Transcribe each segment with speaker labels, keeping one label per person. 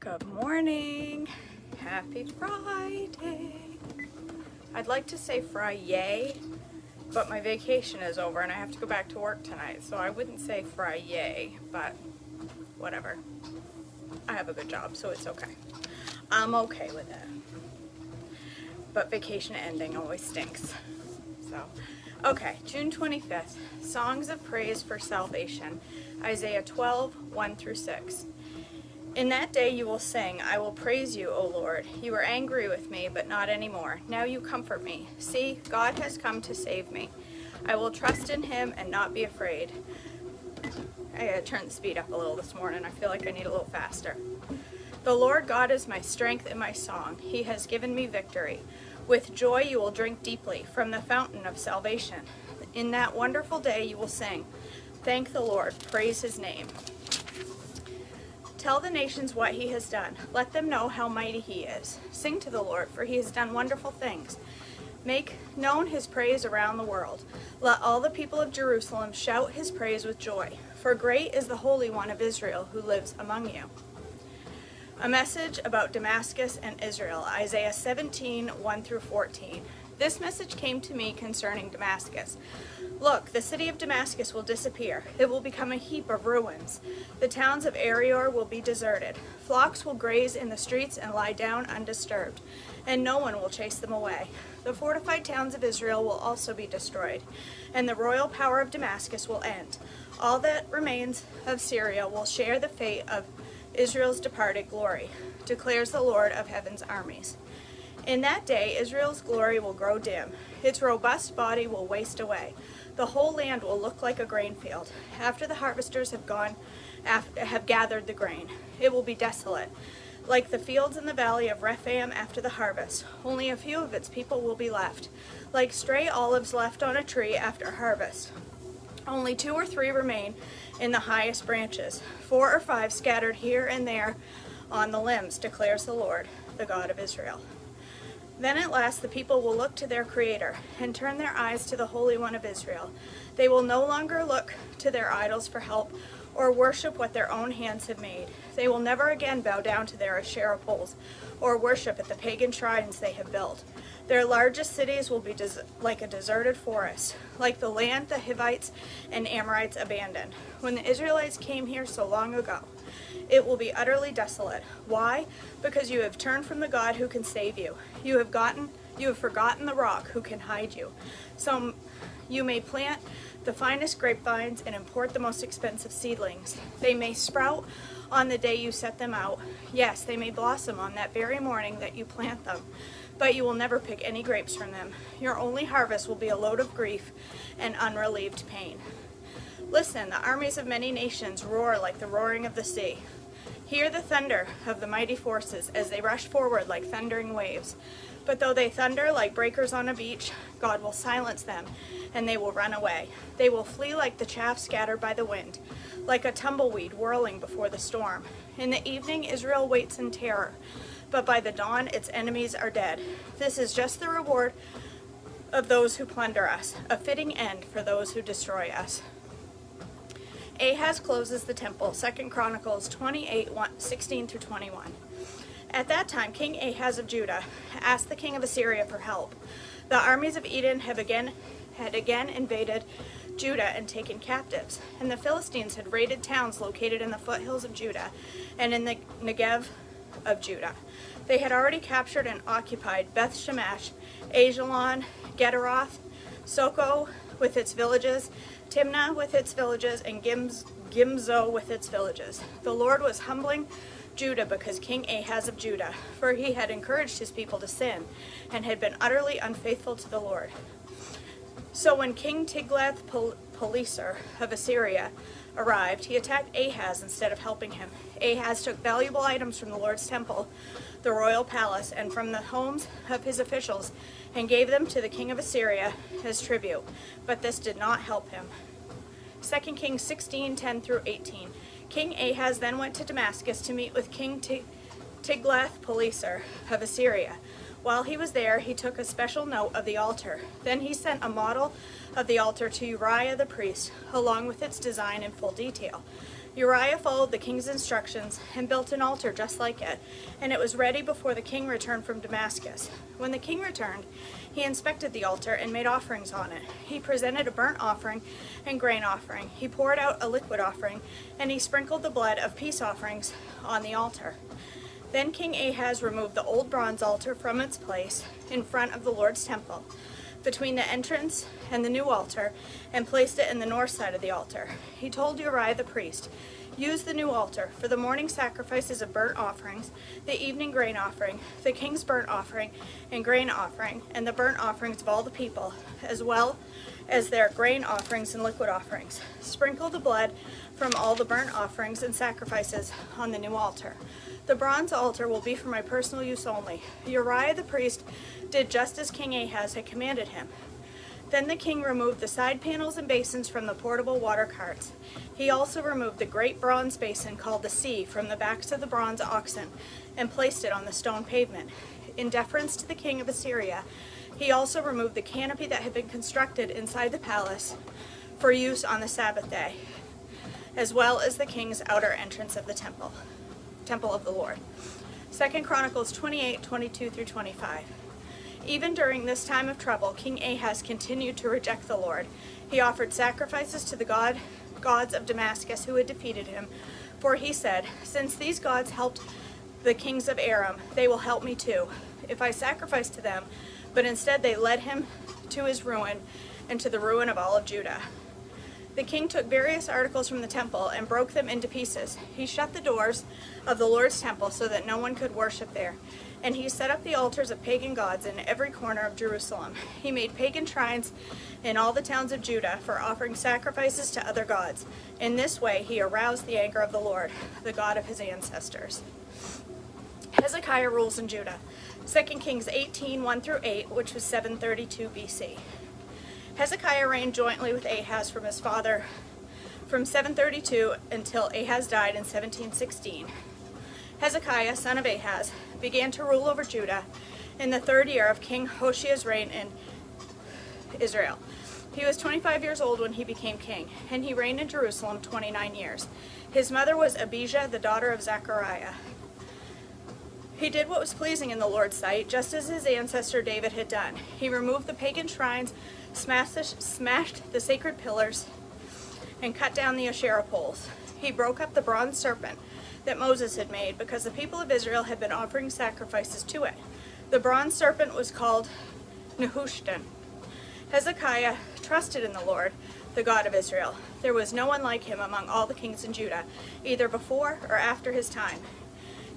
Speaker 1: Good morning. Happy Friday. I'd like to say Friday, but my vacation is over and I have to go back to work tonight, so I wouldn't say Friday, but whatever. I have a good job, so it's okay. I'm okay with it. But vacation ending always stinks. So, okay, June 25th, Songs of Praise for Salvation, Isaiah 12, 1 through 6. In that day you will sing, I will praise you, O Lord. You were angry with me, but not anymore. Now you comfort me. See, God has come to save me. I will trust in him and not be afraid. I gotta turn the speed up a little this morning. I feel like I need a little faster. The Lord God is my strength and my song. He has given me victory. With joy you will drink deeply from the fountain of salvation. In that wonderful day you will sing, thank the Lord, praise his name. Tell the nations what he has done. Let them know how mighty he is. Sing to the Lord, for he has done wonderful things. Make known his praise around the world. Let all the people of Jerusalem shout his praise with joy. For great is the Holy One of Israel who lives among you. A message about Damascus and Israel, Isaiah 17, 1 through 14. This message came to me concerning Damascus. Look, the city of Damascus will disappear. It will become a heap of ruins. The towns of Arior will be deserted. Flocks will graze in the streets and lie down undisturbed, and no one will chase them away. The fortified towns of Israel will also be destroyed, and the royal power of Damascus will end. All that remains of Syria will share the fate of Israel's departed glory, declares the Lord of heaven's armies. In that day, Israel's glory will grow dim. Its robust body will waste away. The whole land will look like a grain field. After the harvesters have gathered the grain, it will be desolate, like the fields in the valley of Rephaim after the harvest. Only a few of its people will be left, like stray olives left on a tree after harvest. Only 2 or 3 remain in the highest branches, 4 or 5 scattered here and there on the limbs, declares the Lord, the God of Israel. Then at last the people will look to their Creator and turn their eyes to the Holy One of Israel. They will no longer look to their idols for help or worship what their own hands have made. They will never again bow down to their Asherah poles or worship at the pagan shrines they have built. Their largest cities will be like a deserted forest, like the land the Hivites and Amorites abandoned when the Israelites came here so long ago. It will be utterly desolate. Why? Because you have turned from the God who can save you. You have forgotten the rock who can hide you. So you may plant the finest grapevines and import the most expensive seedlings. They may sprout on the day you set them out. Yes, they may blossom on that very morning that you plant them. But you will never pick any grapes from them. Your only harvest will be a load of grief and unrelieved pain. Listen, the armies of many nations roar like the roaring of the sea. Hear the thunder of the mighty forces as they rush forward like thundering waves. But though they thunder like breakers on a beach, God will silence them, and they will run away. They will flee like the chaff scattered by the wind, like a tumbleweed whirling before the storm. In the evening, Israel waits in terror, but by the dawn, its enemies are dead. This is just the reward of those who plunder us, a fitting end for those who destroy us. Ahaz closes the temple, 2 Chronicles 28, 16 through 21. At that time, King Ahaz of Judah asked the king of Assyria for help. The armies of Edom had again invaded Judah and taken captives, and the Philistines had raided towns located in the foothills of Judah and in the Negev of Judah. They had already captured and occupied Beth Shemesh, Ajalon, Gederoth, Soko with its villages, Timnah with its villages, and Gimzo with its villages. The Lord was humbling Judah because King Ahaz of Judah, for he had encouraged his people to sin, and had been utterly unfaithful to the Lord. So when King Tiglath-Pileser of Assyria arrived, he attacked Ahaz instead of helping him. Ahaz took valuable items from the Lord's temple, the royal palace, and from the homes of his officials, and gave them to the king of Assyria as tribute. But this did not help him. 2 Kings 16, 10 through 18. King Ahaz then went to Damascus to meet with King Tiglath-Pileser of Assyria. While he was there, he took a special note of the altar. Then he sent a model of the altar to Uriah the priest, along with its design in full detail. Uriah followed the king's instructions and built an altar just like it, and it was ready before the king returned from Damascus. When the king returned, he inspected the altar and made offerings on it. He presented a burnt offering and grain offering. He poured out a liquid offering, and he sprinkled the blood of peace offerings on the altar. Then King Ahaz removed the old bronze altar from its place in front of the Lord's temple, between the entrance and the new altar, and placed it in the north side of the altar. He told Uriah the priest, "Use the new altar for the morning sacrifices of burnt offerings, the evening grain offering, the king's burnt offering and grain offering, and the burnt offerings of all the people, as well as their grain offerings and liquid offerings. Sprinkle the blood from all the burnt offerings and sacrifices on the new altar. The bronze altar will be for my personal use only." Uriah the priest did just as King Ahaz had commanded him. Then the king removed the side panels and basins from the portable water carts. He also removed the great bronze basin called the sea from the backs of the bronze oxen and placed it on the stone pavement. In deference to the king of Assyria, he also removed the canopy that had been constructed inside the palace for use on the Sabbath day, as well as the king's outer entrance of the temple of the Lord. 2 Chronicles 28:22-25. Even during this time of trouble, King Ahaz continued to reject the Lord. He offered sacrifices to the gods of Damascus who had defeated him, for he said, "Since these gods helped the kings of Aram, they will help me too, if I sacrifice to them." But instead they led him to his ruin and to the ruin of all of Judah. The king took various articles from the temple and broke them into pieces. He shut the doors of the Lord's temple so that no one could worship there. And he set up the altars of pagan gods in every corner of Jerusalem. He made pagan shrines in all the towns of Judah for offering sacrifices to other gods. In this way he aroused the anger of the Lord, the God of his ancestors. Hezekiah rules in Judah. 2 Kings 18:1-8, which was 732 BC. Hezekiah reigned jointly with Ahaz from his father from 732 until Ahaz died in 1716. Hezekiah, son of Ahaz, began to rule over Judah in the 3rd year of King Hoshea's reign in Israel. He was 25 years old when he became king, and he reigned in Jerusalem 29 years. His mother was Abijah, the daughter of Zechariah. He did what was pleasing in the Lord's sight, just as his ancestor David had done. He removed the pagan shrines, smashed the sacred pillars, and cut down the Asherah poles. He broke up the bronze serpent that Moses had made because the people of Israel had been offering sacrifices to it. The bronze serpent was called Nehushtan. Hezekiah trusted in the Lord, the God of Israel. There was no one like him among all the kings in Judah, either before or after his time.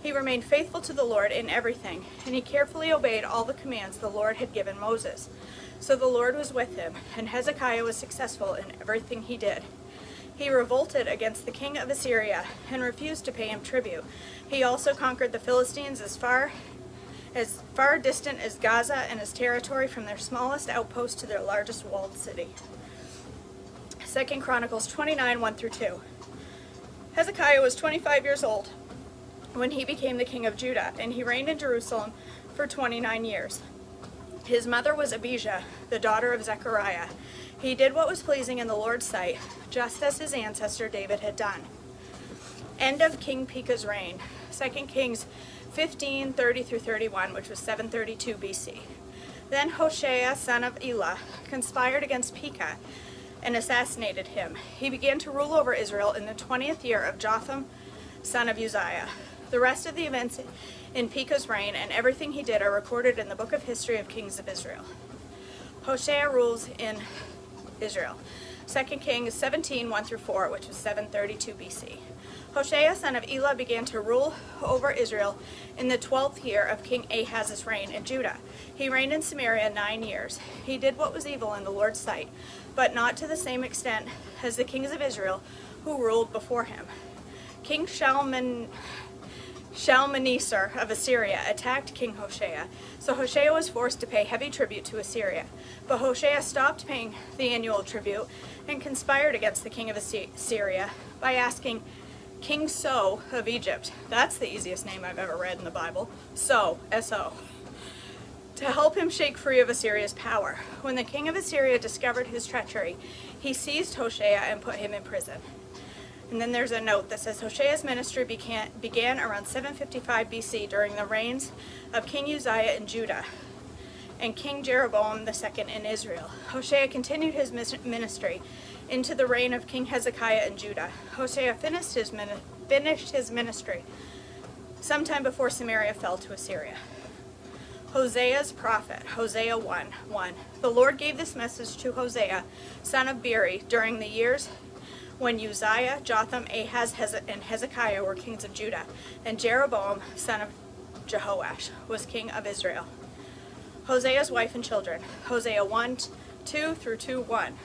Speaker 1: He remained faithful to the Lord in everything, and he carefully obeyed all the commands the Lord had given Moses. So the Lord was with him, and Hezekiah was successful in everything he did. He revolted against the king of Assyria and refused to pay him tribute. He also conquered the Philistines as far distant as Gaza and his territory, from their smallest outpost to their largest walled city. 2 Chronicles 29:1-2. Hezekiah was 25 years old when he became the king of Judah, and he reigned in Jerusalem for 29 years. His mother was Abijah, the daughter of Zechariah. He did what was pleasing in the Lord's sight, just as his ancestor David had done. End of King Pekah's reign. 2 Kings 15:30-31, which was 732 BC. Then Hoshea, son of Elah, conspired against Pekah and assassinated him. He began to rule over Israel in the 20th year of Jotham, son of Uzziah. The rest of the events in Pekah's reign and everything he did are recorded in the book of history of kings of Israel. Hoshea rules in Israel. 2 Kings 17:1-4, which was 732 BC. Hoshea, son of Elah, began to rule over Israel in the 12th year of King Ahaz's reign in Judah. He reigned in Samaria 9 years. He did what was evil in the Lord's sight, but not to the same extent as the kings of Israel who ruled before him. King Shalmaneser of Assyria attacked King Hoshea, so Hoshea was forced to pay heavy tribute to Assyria. But Hoshea stopped paying the annual tribute and conspired against the king of Assyria by asking King So of Egypt, that's the easiest name I've ever read in the Bible, So, S-O, to help him shake free of Assyria's power. When the king of Assyria discovered his treachery, he seized Hoshea and put him in prison. And then there's a note that says Hosea's ministry began around 755 BC during the reigns of King Uzziah in Judah and King Jeroboam II in Israel. Hosea continued his ministry into the reign of King Hezekiah in Judah. Hosea finished his ministry sometime before Samaria fell to Assyria. Hosea's prophet, Hosea 1:1. The Lord gave this message to Hosea, son of Beeri, during the years when Uzziah, Jotham, Ahaz, and Hezekiah were kings of Judah, and Jeroboam, son of Jehoash, was king of Israel. Hosea's wife and children, Hosea 1:2 through 2:1.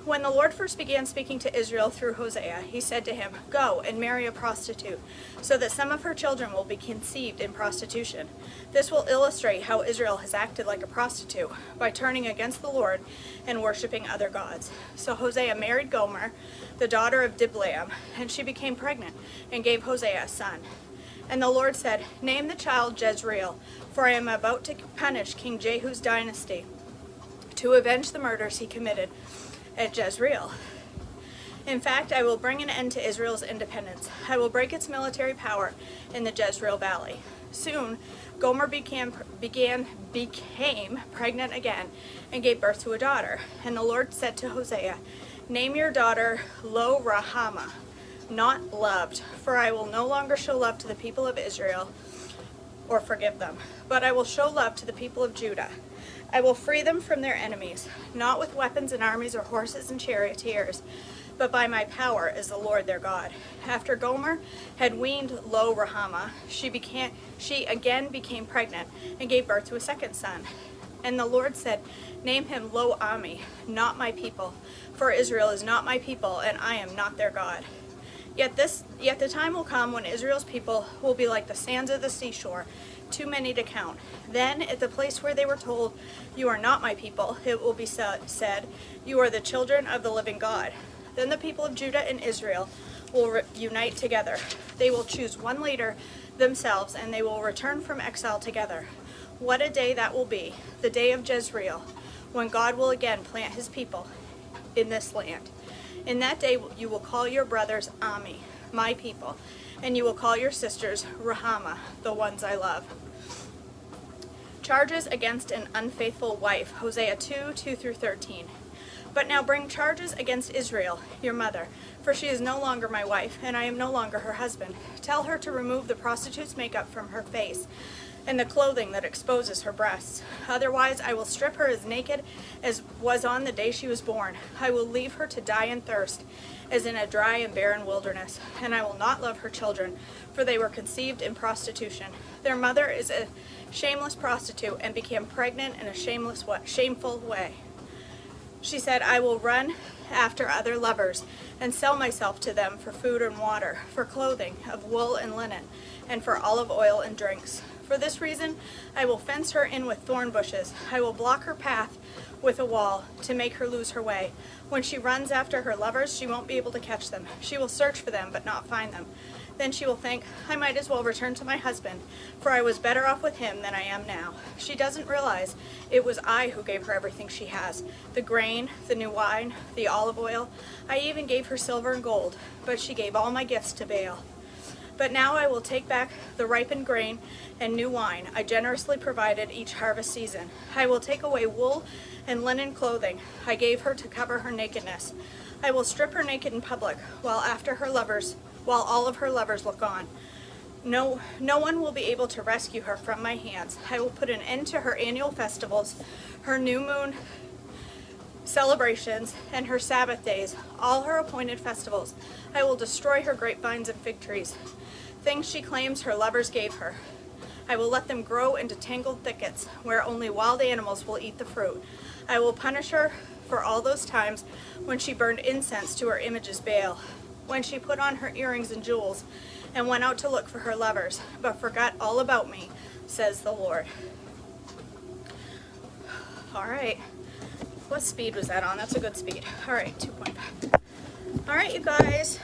Speaker 1: When the Lord first began speaking to Israel through Hosea, he said to him, "Go and marry a prostitute, so that some of her children will be conceived in prostitution." This will illustrate how Israel has acted like a prostitute by turning against the Lord and worshiping other gods. So Hosea married Gomer, the daughter of Diblaim, and she became pregnant and gave Hosea a son. And the Lord said, "Name the child Jezreel, for I am about to punish King Jehu's dynasty to avenge the murders he committed at Jezreel. In fact, I will bring an end to Israel's independence. I will break its military power in the Jezreel Valley." Soon, Gomer became pregnant again and gave birth to a daughter. And the Lord said to Hosea, "Name your daughter Lo-Ruhamah, not loved, for I will no longer show love to the people of Israel or forgive them, but I will show love to the people of Judah. I will free them from their enemies, not with weapons and armies or horses and charioteers, but by my power as the Lord their God." After Gomer had weaned Lo-Ruhamah, she again became pregnant and gave birth to a second son. And the Lord said, "Name him Lo-Ami, not my people, for Israel is not my people, and I am not their God." Yet the time will come when Israel's people will be like the sands of the seashore, too many to count. Then, at the place where they were told, "You are not my people," it will be said, "You are the children of the living God." Then the people of Judah and Israel will unite together. They will choose one leader themselves, and they will return from exile together. What a day that will be, the day of Jezreel, when God will again plant his people in this land. In that day you will call your brothers Ami, my people, and you will call your sisters Ruhamah, the ones I love. Charges against an unfaithful wife, Hosea 2:2 through 13. But now bring charges against Israel, your mother, for she is no longer my wife, and I am no longer her husband. Tell her to remove the prostitute's makeup from her face and the clothing that exposes her breasts. Otherwise, I will strip her as naked as was on the day she was born. I will leave her to die in thirst, as in a dry and barren wilderness, and I will not love her children, for they were conceived in prostitution. Their mother is a shameless prostitute and became pregnant in a shameful way. She said, "I will run after other lovers and sell myself to them for food and water, for clothing of wool and linen, and for olive oil and drinks. For this reason, I will fence her in with thorn bushes. I will block her path with a wall to make her lose her way. When she runs after her lovers, she won't be able to catch them. She will search for them but not find them. Then she will think, I might as well return to my husband, for I was better off with him than I am now. She doesn't realize it was I who gave her everything she has, the grain, the new wine, the olive oil. I even gave her silver and gold, but she gave all my gifts to Baal. But now I will take back the ripened grain and new wine I generously provided each harvest season. I will take away wool and linen clothing I gave her to cover her nakedness. I will strip her naked in public, while all of her lovers look on. No one will be able to rescue her from my hands. I will put an end to her annual festivals, her new moon celebrations, and her Sabbath days, all her appointed festivals. I will destroy her grapevines and fig trees, things she claims her lovers gave her. I will let them grow into tangled thickets, where only wild animals will eat the fruit. I will punish her for all those times when she burned incense to her images Baal, when she put on her earrings and jewels, and went out to look for her lovers, but forgot all about me, says the Lord. All right. What speed was that on? That's a good speed. All right, 2.5. All right, you guys.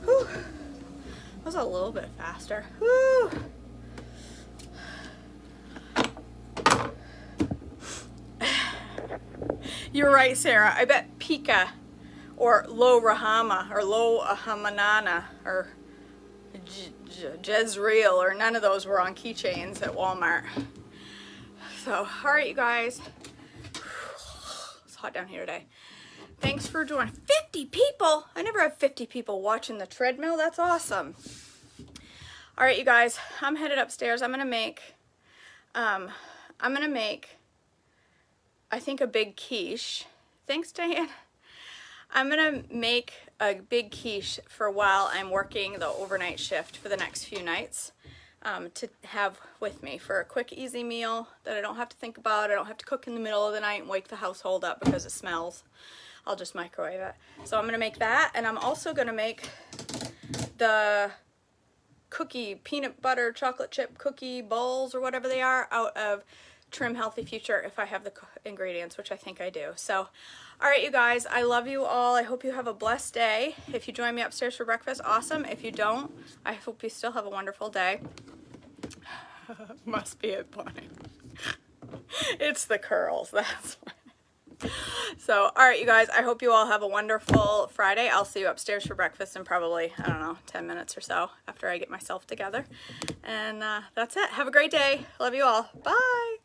Speaker 1: Whew. That was a little bit faster. Whew. You're right, Sarah. I bet Pika or Lo Rahama, or Lo Ahamanana, or Jezreel, or none of those were on keychains at Walmart. So, alright you guys. It's hot down here today. Thanks for joining. 50 people! I never have 50 people watching the treadmill. That's awesome. Alright you guys, I'm headed upstairs. I'm gonna make I think a big quiche. Thanks, Diane. I'm gonna make a big quiche for while I'm working the overnight shift for the next few nights, to have with me for a quick, easy meal that I don't have to think about. I don't have to cook in the middle of the night and wake the household up because it smells. I'll just microwave it. So I'm gonna make that, and I'm also gonna make the cookie, peanut butter, chocolate chip cookie balls or whatever they are out of Trim Healthy Future if I have the ingredients, which I think I do. So, alright you guys, I love you all. I hope you have a blessed day. If you join me upstairs for breakfast, awesome. If you don't, I hope you still have a wonderful day. Must be it, Bonnie. It's the curls, that's why. So, alright you guys, I hope you all have a wonderful Friday. I'll see you upstairs for breakfast in probably, I don't know, 10 minutes or so after I get myself together. And that's it. Have a great day. Love you all. Bye.